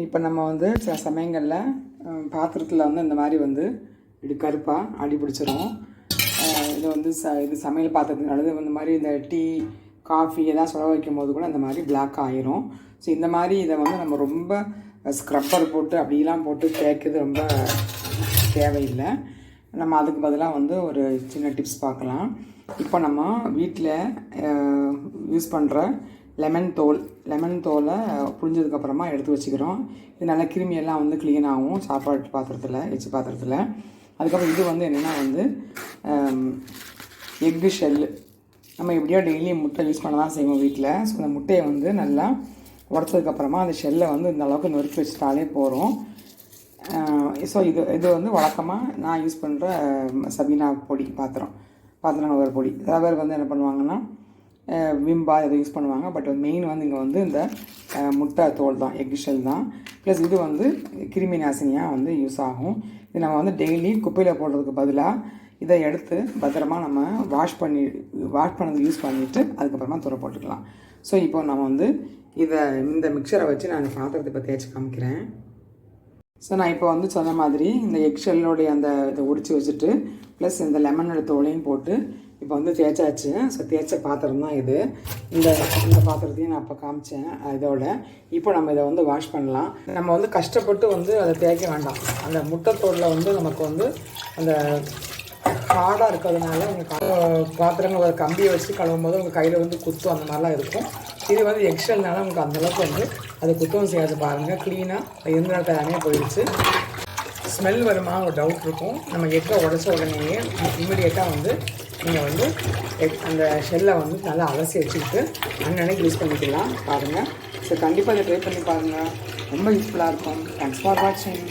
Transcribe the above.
இப்போ நம்ம வந்து சில சமயங்களில் பாத்திரத்தில் வந்து இந்த மாதிரி வந்து இப்படி கருப்பாக அடி பிடிச்சிரும். இது வந்து இது சமையல் பாத்திரத்தினால இந்த மாதிரி இந்த டீ காஃபி எதாவது சுட வைக்கும் போது கூட இந்த மாதிரி பிளாக் ஆகிரும். ஸோ இந்த மாதிரி இதை வந்து நம்ம ரொம்ப ஸ்க்ரப்பர் போட்டு அப்படிலாம் போட்டு தேய்க்கிறது ரொம்ப தேவையில்லை. நம்ம அதுக்கு பதிலாக வந்து ஒரு சின்ன டிப்ஸ் பார்க்கலாம். இப்போ நம்ம வீட்டில் யூஸ் பண்ணுற லெமன் தோலை புழிஞ்சதுக்கப்புறமா எடுத்து வச்சுக்கிறோம். இது நல்லா கிருமியெல்லாம் வந்து க்ளீன் ஆகும் சாப்பாட்டு பாத்திரத்தில், எச்சி பாத்திரத்தில். அதுக்கப்புறம் இது வந்து என்னென்னா வந்து எக்கு ஷெல்லு. நம்ம எப்படியோ டெய்லி முட்டை யூஸ் பண்ண தான் செய்வோம் வீட்டில். ஸோ அந்த முட்டையை வந்து நல்லா உடச்சதுக்கப்புறமா அந்த ஷெல்லை வந்து இந்த அளவுக்கு நொறுக்கி வச்சுட்டாலே போகிறோம். ஸோ இது வந்து வழக்கமாக நான் யூஸ் பண்ணுற சபீனா பொடி பாத்திரம் ஒரு பொடி. சில பேர் வந்து என்ன பண்ணுவாங்கன்னா விம்பா இதை யூஸ் பண்ணுவாங்க. பட் மெயின் வந்து இங்கே வந்து இந்த முட்டை தோல் தான், எக் ஷெல் தான். ப்ளஸ் இது வந்து கிருமி நாசினியாக வந்து யூஸ் ஆகும். இது நம்ம வந்து டெய்லி குப்பையில் போடுறதுக்கு பதிலாக இதை எடுத்து பத்திரமா நம்ம வாஷ் பண்ணது யூஸ் பண்ணிவிட்டு அதுக்கப்புறமா தூர போட்டுக்கலாம். ஸோ இப்போ நம்ம வந்து இந்த மிக்சரை வச்சு நான் பாத்திரத்தை இப்போ தேய்ச்சி காமிக்கிறேன். ஸோ நான் இப்போ வந்து சொன்ன மாதிரி இந்த எக் ஷெல்லோடைய அந்த இதை உரித்து வச்சுட்டு ப்ளஸ் இந்த லெமனோட தோலையும் போட்டு இப்போ வந்து தேய்ச்சாச்சு. ஸோ தேய்ச்ச பாத்திரம் தான் இது. இந்த பாத்திரத்தையும் நான் இப்போ காமிச்சேன். இதோட இப்போ நம்ம இதை வந்து வாஷ் பண்ணலாம். நம்ம வந்து கஷ்டப்பட்டு வந்து அதை தேய்க்க வேண்டாம். அந்த முட்டைத்தோலில் வந்து நமக்கு வந்து அந்த ஹார்டாக இருக்கிறதுனால உங்கள் பாத்திரங்கள் ஒரு கம்பியை வச்சு கழுவும் போது உங்கள் கையில் வந்து குத்தும், அந்த மாதிரிலாம் இருக்கும். இது வந்து எக்ஷெல்னால உங்களுக்கு அந்தளவுக்கு வந்து அது குத்தவும் செய்யாது. பாருங்கள், க்ளீனாக இருந்த நேரத்தை எல்லாமே போயிடுச்சு. ஸ்மெல் வருமா ஒரு டவுட் இருக்கும். நம்ம எக்கை உடச்ச உடனேயே இமீடியட்டாக வந்து நீங்கள் வந்து அந்த ஷெல்லை வந்து நல்லா அலசி வச்சுக்கிட்டு அன்னன்னைக்கு யூஸ் பண்ணிக்கலாம். பாருங்கள். ஸோ கண்டிப்பாக இதை ட்ரை பண்ணி பாருங்கள். ரொம்ப யூஸ்ஃபுல்லாக இருக்கும். தேங்க்ஸ் ஃபார் வாட்சிங்.